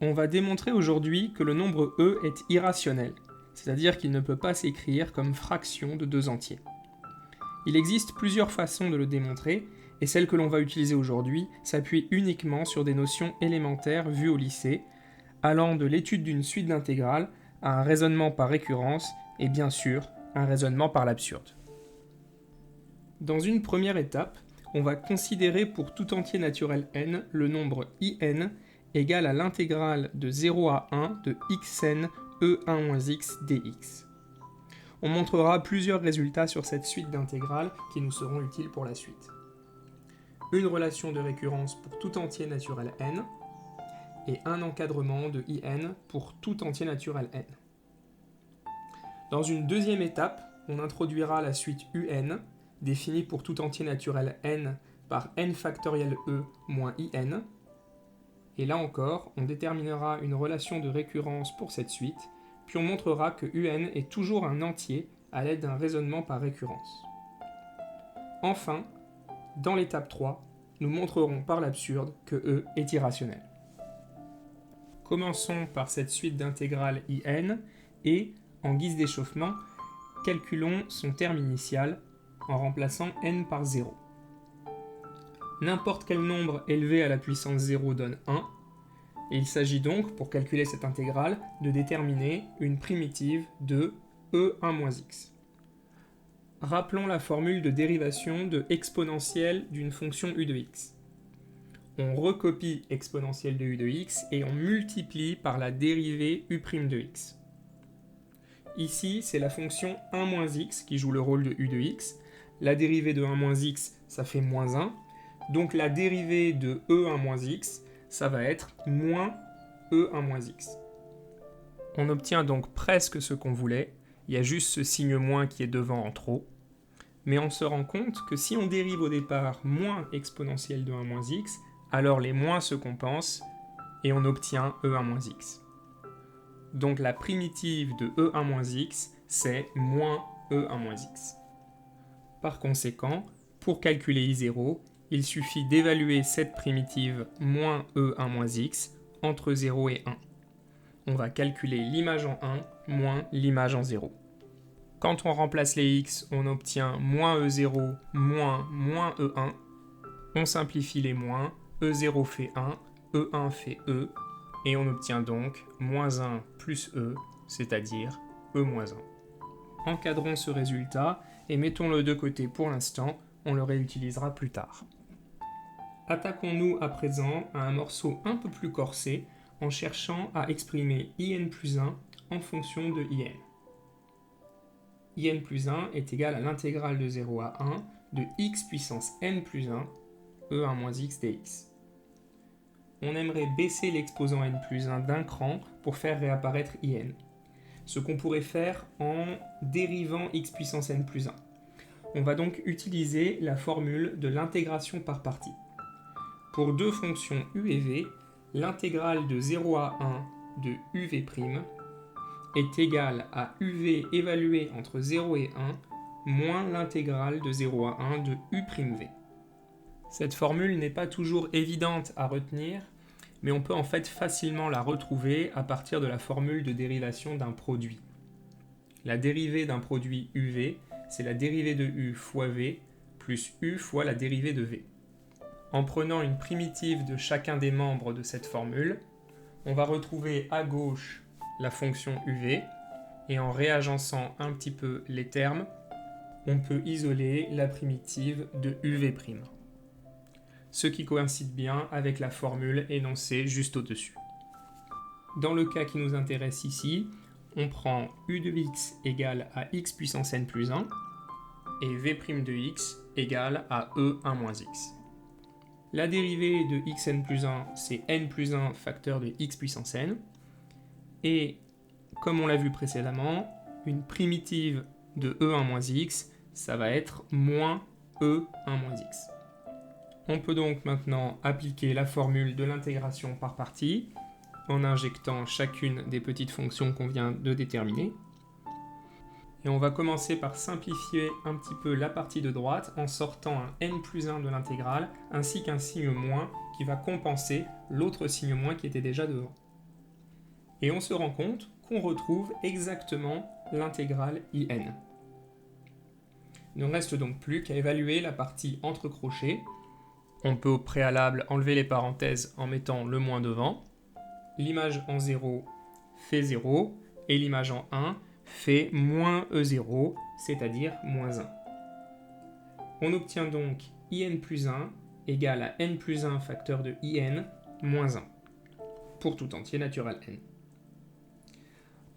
On va démontrer aujourd'hui que le nombre e est irrationnel, c'est-à-dire qu'il ne peut pas s'écrire comme fraction de deux entiers. Il existe plusieurs façons de le démontrer, et celle que l'on va utiliser aujourd'hui s'appuie uniquement sur des notions élémentaires vues au lycée, allant de l'étude d'une suite d'intégrales à un raisonnement par récurrence et bien sûr un raisonnement par l'absurde. Dans une première étape, on va considérer pour tout entier naturel n le nombre in égal à l'intégrale de 0 à 1 de xn e1-x dx. On montrera plusieurs résultats sur cette suite d'intégrales qui nous seront utiles pour la suite. Une relation de récurrence pour tout entier naturel n et un encadrement de in pour tout entier naturel n. Dans une deuxième étape, on introduira la suite un définie pour tout entier naturel n par n factoriel e moins in. Et là encore, on déterminera une relation de récurrence pour cette suite, puis on montrera que un est toujours un entier à l'aide d'un raisonnement par récurrence. Enfin, dans l'étape 3, nous montrerons par l'absurde que e est irrationnel. Commençons par cette suite d'intégrales in et, en guise d'échauffement, calculons son terme initial en remplaçant n par 0. N'importe quel nombre élevé à la puissance 0 donne 1, et il s'agit donc, pour calculer cette intégrale, de déterminer une primitive de e1-x. Rappelons la formule de dérivation de exponentielle d'une fonction u de x. On recopie exponentielle de u de x et on multiplie par la dérivée u' de x. Ici, c'est la fonction 1-x qui joue le rôle de u de x. La dérivée de 1-x, ça fait moins 1. Donc la dérivée de e1-x, ça va être moins e1-x. On obtient donc presque ce qu'on voulait. Il y a juste ce signe moins qui est devant en trop. Mais on se rend compte que si on dérive au départ moins exponentielle de 1-x, alors les moins se compensent et on obtient e1-x. Donc la primitive de e1-x, c'est moins e1-x. Par conséquent, pour calculer i0, il suffit d'évaluer cette primitive moins e1-x entre 0 et 1. On va calculer l'image en 1 moins l'image en 0. Quand on remplace les x, on obtient moins e0 moins e1. On simplifie les moins, e0 fait 1, e1 fait e, et on obtient donc moins 1 plus e, c'est-à-dire e moins 1. Encadrons ce résultat et mettons-le de côté pour l'instant, on le réutilisera plus tard. Attaquons-nous à présent à un morceau un peu plus corsé en cherchant à exprimer in plus 1 en fonction de in. In plus 1 est égal à l'intégrale de 0 à 1 de x puissance n plus 1 e1-x dx. On aimerait baisser l'exposant n plus 1 d'un cran pour faire réapparaître in. Ce qu'on pourrait faire en dérivant x puissance n plus 1. On va donc utiliser la formule de l'intégration par partie. Pour deux fonctions u et v, l'intégrale de 0 à 1 de uv' est égale à uv évalué entre 0 et 1 moins l'intégrale de 0 à 1 de u'v. Cette formule n'est pas toujours évidente à retenir, mais on peut en fait facilement la retrouver à partir de la formule de dérivation d'un produit. La dérivée d'un produit uv, c'est la dérivée de u fois v plus u fois la dérivée de v. En prenant une primitive de chacun des membres de cette formule, on va retrouver à gauche la fonction uv, et en réagençant un petit peu les termes, on peut isoler la primitive de uv', ce qui coïncide bien avec la formule énoncée juste au-dessus. Dans le cas qui nous intéresse ici, on prend u de x égale à x puissance n plus 1 et v' de x égale à e1-x. La dérivée de xn plus 1, c'est n plus 1 facteur de x puissance n. Et comme on l'a vu précédemment, une primitive de e1-x, ça va être moins e1-x. On peut donc maintenant appliquer la formule de l'intégration par partie en injectant chacune des petites fonctions qu'on vient de déterminer. Et on va commencer par simplifier un petit peu la partie de droite en sortant un n plus 1 de l'intégrale ainsi qu'un signe moins qui va compenser l'autre signe moins qui était déjà devant. Et on se rend compte qu'on retrouve exactement l'intégrale IN. Il ne reste donc plus qu'à évaluer la partie entre crochets. On peut au préalable enlever les parenthèses en mettant le moins devant. L'image en 0 fait 0 et l'image en 1 fait moins E0, c'est-à-dire moins 1. On obtient donc IN plus 1 égale à N plus 1 facteur de IN moins 1 pour tout entier naturel N.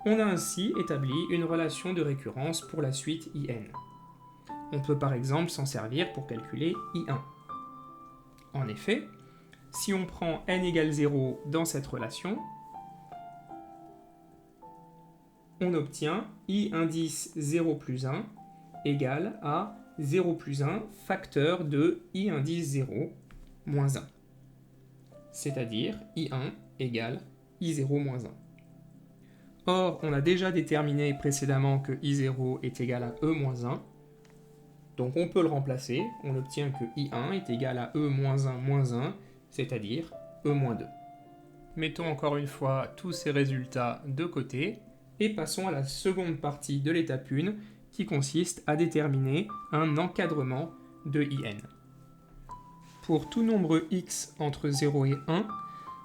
On a ainsi établi une relation de récurrence pour la suite IN. On peut par exemple s'en servir pour calculer I1. En effet, si on prend n égale 0 dans cette relation, on obtient I indice 0 plus 1 égale à 0 plus 1 facteur de I indice 0 moins 1. C'est-à-dire I1 égale I0 moins 1. Or, on a déjà déterminé précédemment que I0 est égal à E moins 1. Donc on peut le remplacer, on obtient que I1 est égal à E moins 1 moins 1, c'est-à-dire E moins 2. Mettons encore une fois tous ces résultats de côté, et passons à la seconde partie de l'étape 1, qui consiste à déterminer un encadrement de IN. Pour tout nombre x entre 0 et 1,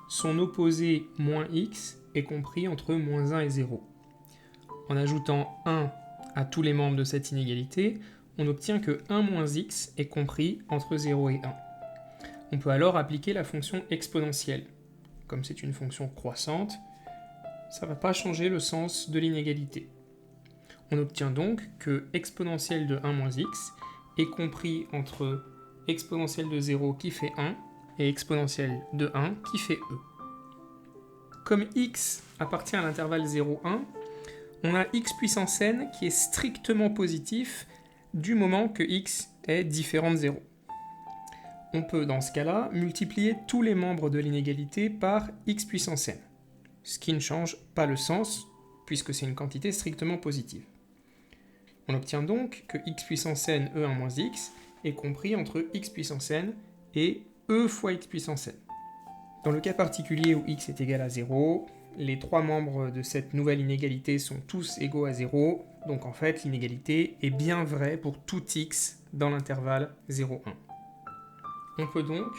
son opposé moins x est compris entre moins 1 et 0. En ajoutant 1 à tous les membres de cette inégalité, on obtient que 1 moins x est compris entre 0 et 1. On peut alors appliquer la fonction exponentielle. Comme c'est une fonction croissante, ça ne va pas changer le sens de l'inégalité. On obtient donc que exponentielle de 1 moins x est compris entre exponentielle de 0 qui fait 1 et exponentielle de 1 qui fait e. Comme x appartient à l'intervalle 0,1, on a x puissance n qui est strictement positif du moment que x est différent de 0. On peut dans ce cas-là multiplier tous les membres de l'inégalité par x puissance n, ce qui ne change pas le sens puisque c'est une quantité strictement positive. On obtient donc que x puissance n e1 moins x est compris entre x puissance n et e fois x puissance n. Dans le cas particulier où x est égal à 0, les trois membres de cette nouvelle inégalité sont tous égaux à 0, donc en fait l'inégalité est bien vraie pour tout x dans l'intervalle 0,1. On peut donc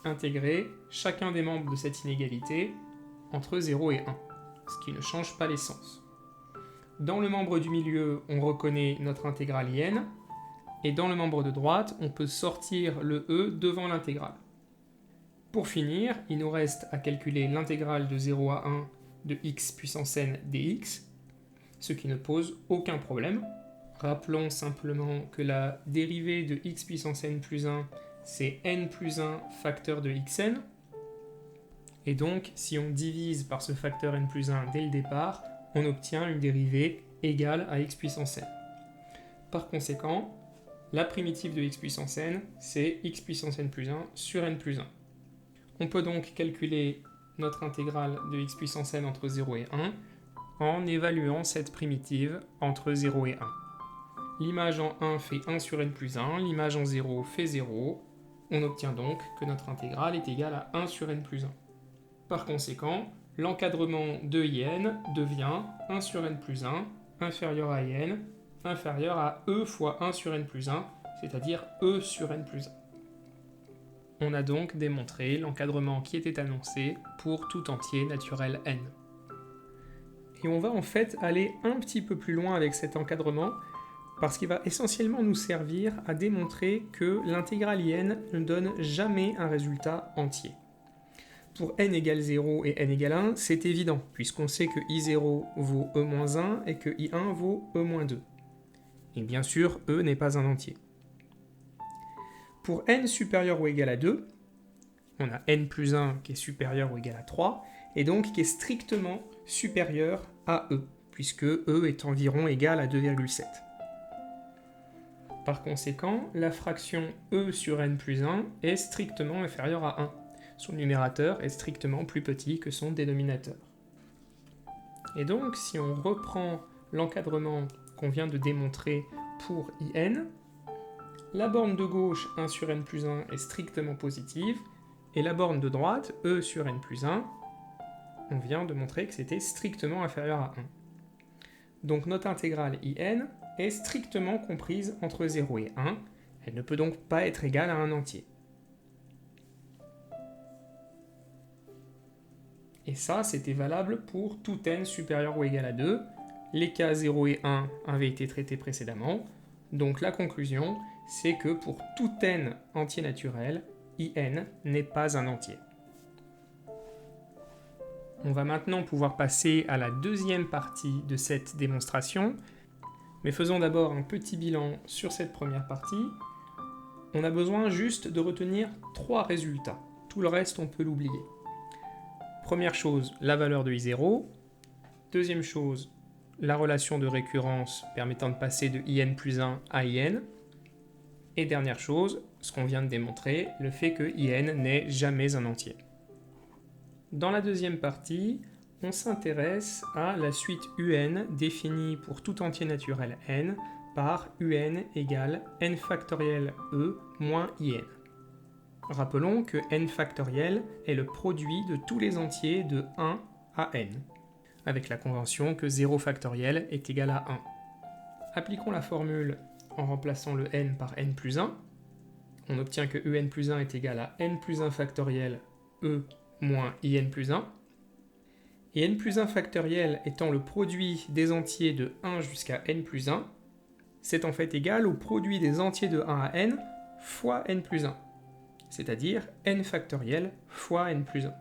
intégrer chacun des membres de cette inégalité entre 0 et 1, ce qui ne change pas les sens. Dans le membre du milieu, on reconnaît notre intégrale IN, et dans le membre de droite, on peut sortir le e devant l'intégrale. Pour finir, il nous reste à calculer l'intégrale de 0 à 1 de x puissance n dx, ce qui ne pose aucun problème. Rappelons simplement que la dérivée de x puissance n plus 1, c'est n plus 1 facteur de xn, et donc si on divise par ce facteur n plus 1 dès le départ, on obtient une dérivée égale à x puissance n. Par conséquent, la primitive de x puissance n, c'est x puissance n plus 1 sur n plus 1. On peut donc calculer notre intégrale de x puissance n entre 0 et 1 en évaluant cette primitive entre 0 et 1. L'image en 1 fait 1 sur n plus 1, l'image en 0 fait 0. On obtient donc que notre intégrale est égale à 1 sur n plus 1. Par conséquent, l'encadrement de IN devient 1 sur n plus 1 inférieur à IN inférieur à e fois 1 sur n plus 1, c'est-à-dire e sur n plus 1. On a donc démontré l'encadrement qui était annoncé pour tout entier naturel n. Et on va en fait aller un petit peu plus loin avec cet encadrement, parce qu'il va essentiellement nous servir à démontrer que l'intégrale IN ne donne jamais un résultat entier. Pour n égale 0 et n égale 1, c'est évident, puisqu'on sait que I0 vaut E-1 et que I1 vaut E-2. Et bien sûr, E n'est pas un entier. Pour n supérieur ou égal à 2, on a n plus 1 qui est supérieur ou égal à 3, et donc qui est strictement supérieur à E, puisque E est environ égal à 2,7. Par conséquent, la fraction E sur n plus 1 est strictement inférieure à 1. Son numérateur est strictement plus petit que son dénominateur. Et donc, si on reprend l'encadrement qu'on vient de démontrer pour IN, la borne de gauche 1 sur n plus 1 est strictement positive, et la borne de droite, E sur n plus 1, on vient de montrer que c'était strictement inférieur à 1. Donc notre intégrale in est strictement comprise entre 0 et 1, elle ne peut donc pas être égale à un entier. Et ça, c'était valable pour tout n supérieur ou égal à 2. Les cas 0 et 1 avaient été traités précédemment. Donc la conclusion, c'est que pour tout n entier naturel, in n'est pas un entier. On va maintenant pouvoir passer à la deuxième partie de cette démonstration. Mais faisons d'abord un petit bilan sur cette première partie. On a besoin juste de retenir 3 résultats. Tout le reste, on peut l'oublier. Première chose, la valeur de I0. Deuxième chose, la relation de récurrence permettant de passer de in plus 1 à in. Et dernière chose, ce qu'on vient de démontrer, le fait que in n'est jamais un entier. Dans la deuxième partie, on s'intéresse à la suite un définie pour tout entier naturel n par un égale n factoriel e moins in. Rappelons que n factoriel est le produit de tous les entiers de 1 à n, avec la convention que 0 factoriel est égal à 1. Appliquons la formule en remplaçant le n par n plus 1. On obtient que un plus 1 est égal à n plus 1 factoriel e moins in plus 1. Et n plus 1 factoriel étant le produit des entiers de 1 jusqu'à n plus 1, c'est en fait égal au produit des entiers de 1 à n fois n plus 1, c'est-à-dire n factoriel fois n plus 1.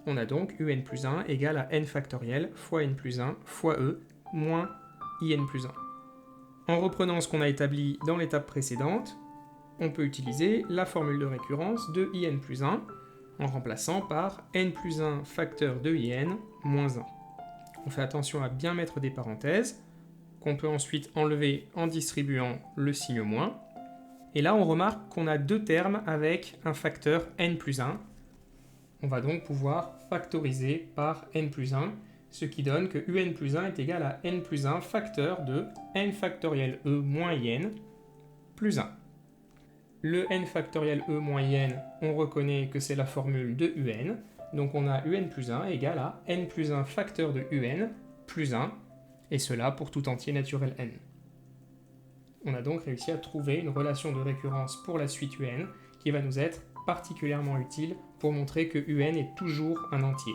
On a donc un plus 1 égale à n factoriel fois n plus 1 fois e moins in plus 1. En reprenant ce qu'on a établi dans l'étape précédente, on peut utiliser la formule de récurrence de in plus 1 en remplaçant par n plus 1 facteur de in moins 1. On fait attention à bien mettre des parenthèses, qu'on peut ensuite enlever en distribuant le signe moins. Et là, on remarque qu'on a deux termes avec un facteur n plus 1. On va donc pouvoir factoriser par n plus 1, ce qui donne que un plus 1 est égal à n plus 1 facteur de n factoriel e moins in plus 1. Le n factoriel e moins in, on reconnaît que c'est la formule de un, donc on a un plus 1 égale à n plus 1 facteur de un plus 1, et cela pour tout entier naturel n. On a donc réussi à trouver une relation de récurrence pour la suite un qui va nous être particulièrement utile pour montrer que un est toujours un entier.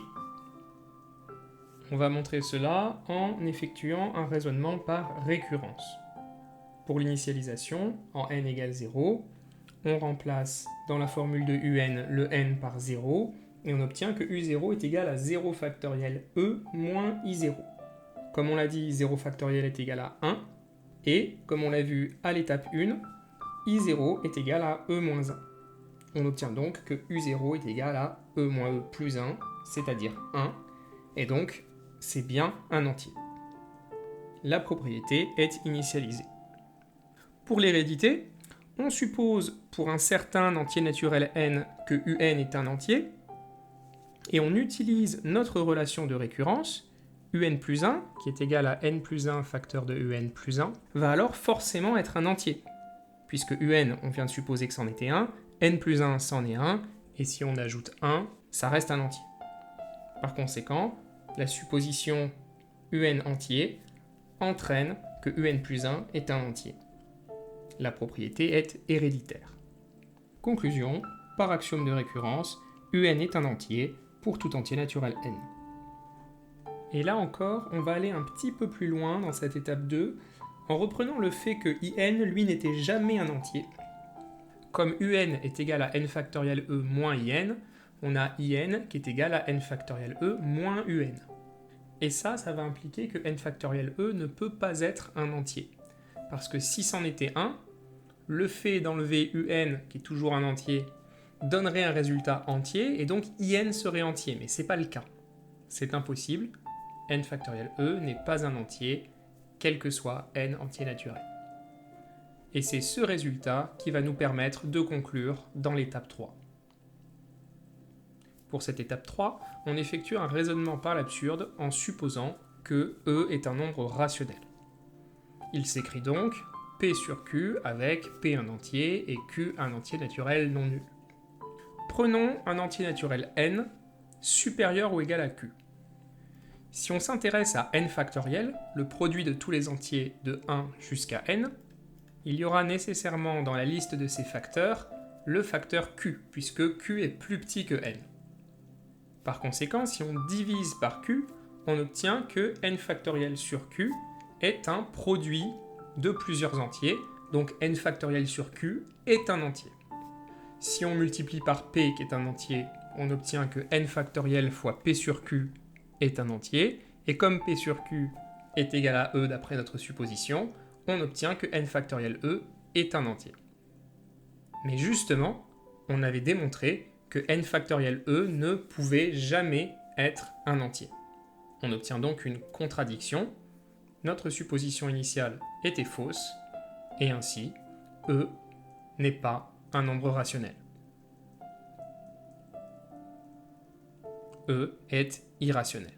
On va montrer cela en effectuant un raisonnement par récurrence. Pour l'initialisation, en n égale 0, on remplace dans la formule de un le n par 0, et on obtient que u0 est égal à 0 factoriel e moins i0. Comme on l'a dit, 0 factoriel est égal à 1, et comme on l'a vu à l'étape 1, i0 est égal à e moins 1. On obtient donc que u0 est égal à e moins e plus 1, c'est-à-dire 1, et donc c'est bien un entier. La propriété est initialisée. Pour l'hérédité, on suppose pour un certain entier naturel n que un est un entier, et on utilise notre relation de récurrence, un plus 1, qui est égal à n plus 1 facteur de un plus 1, va alors forcément être un entier, puisque un, on vient de supposer que c'en était un, n plus 1, c'en est un, et si on ajoute 1, ça reste un entier. Par conséquent, la supposition un entier entraîne que un plus 1 est un entier. La propriété est héréditaire. Conclusion, par axiome de récurrence, un est un entier pour tout entier naturel n. Et là encore, on va aller un petit peu plus loin dans cette étape 2, en reprenant le fait que in, lui, n'était jamais un entier. Comme un est égal à n factoriel e moins in, on a in qui est égal à n factoriel e moins un. Et ça va impliquer que n factoriel e ne peut pas être un entier. Parce que si c'en était un, le fait d'enlever un, qui est toujours un entier, donnerait un résultat entier, et donc in serait entier, mais ce n'est pas le cas. C'est impossible, n factoriel e n'est pas un entier, quel que soit n entier naturel. Et c'est ce résultat qui va nous permettre de conclure dans l'étape 3. Pour cette étape 3, on effectue un raisonnement par l'absurde en supposant que e est un nombre rationnel. Il s'écrit donc P sur Q avec P un entier et Q un entier naturel non nul. Prenons un entier naturel n supérieur ou égal à q. Si on s'intéresse à n factoriel, le produit de tous les entiers de 1 jusqu'à n, il y aura nécessairement dans la liste de ces facteurs le facteur q, puisque q est plus petit que n. Par conséquent, si on divise par q, on obtient que n factoriel sur q est un produit de plusieurs entiers, donc n factoriel sur q est un entier. Si on multiplie par p qui est un entier, on obtient que n factoriel fois p sur q est un entier, et comme p sur q est égal à e d'après notre supposition, on obtient que n factoriel e est un entier. Mais justement, on avait démontré que n factoriel e ne pouvait jamais être un entier. On obtient donc une contradiction. Notre supposition initiale était fausse, et ainsi, e n'est pas un nombre rationnel. E est irrationnel.